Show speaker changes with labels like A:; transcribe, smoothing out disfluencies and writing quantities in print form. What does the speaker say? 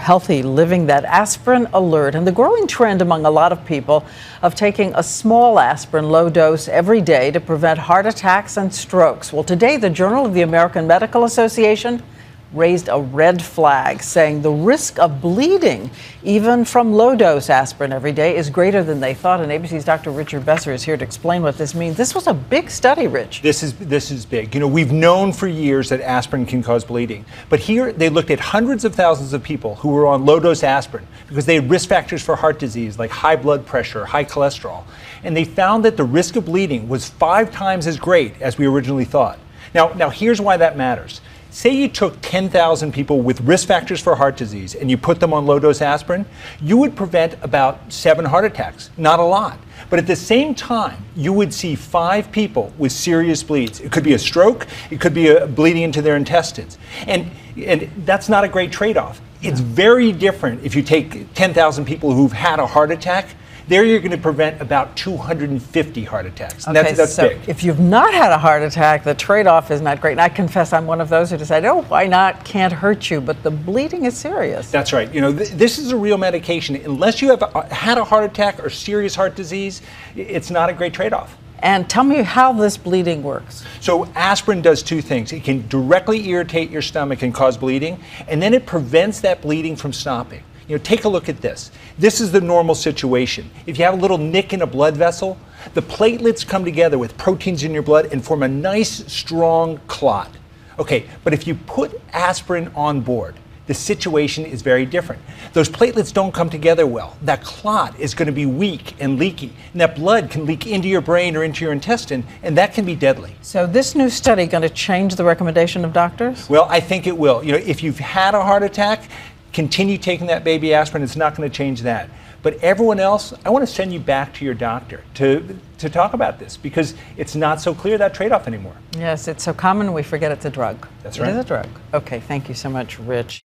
A: healthy living, that aspirin alert, and the growing trend among a lot of people of taking a small aspirin, low dose, every day to prevent heart attacks and strokes. Well, today, the Journal of the American Medical Association raised a red flag, saying the risk of bleeding, even from low-dose aspirin every day, is greater than they thought. And ABC's Dr. Richard Besser is here to explain what this means. This was a big study, Rich.
B: This is big. You know, we've known for years that aspirin can cause bleeding. But here they looked at hundreds of thousands of people who were on low-dose aspirin because they had risk factors for heart disease like high blood pressure, high cholesterol. And they found that the risk of bleeding was 5 times as great as we originally thought. Now here's why that matters. Say you took 10,000 people with risk factors for heart disease and you put them on low-dose aspirin, you would prevent about 7 heart attacks. Not a lot. But at the same time, you would see 5 people with serious bleeds. It could be a stroke, it could be a bleeding into their intestines. And that's not a great trade-off. It's very different if you take 10,000 people who've had a heart attack. There you're going to prevent about 250 heart attacks. And
A: okay,
B: that's
A: so
B: big.
A: If you've not had a heart attack, the trade-off is not great. And I confess I'm one of those who decide, oh, why not? Can't hurt you. But the bleeding is serious.
B: That's right. You know, this is a real medication. Unless you have had a heart attack or serious heart disease, it's not a great trade-off.
A: And tell me how this bleeding works.
B: So aspirin does 2 things. It can directly irritate your stomach and cause bleeding, and then it prevents that bleeding from stopping. You know, take a look at this. This is the normal situation. If you have a little nick in a blood vessel, the platelets come together with proteins in your blood and form a nice, strong clot. Okay, but if you put aspirin on board, the situation is very different. Those platelets don't come together well. That clot is going to be weak and leaky, and that blood can leak into your brain or into your intestine, and that can be deadly.
A: So this new study going to change the recommendation of doctors?
B: Well, I think it will. You know, if you've had a heart attack, continue taking that baby aspirin. It's not going to change that. But everyone else, I want to send you back to your doctor to talk about this, because it's not so clear, that trade-off anymore.
A: Yes, it's so common we forget it's a drug.
B: That's right.
A: It is a drug. Okay, thank you so much, Rich.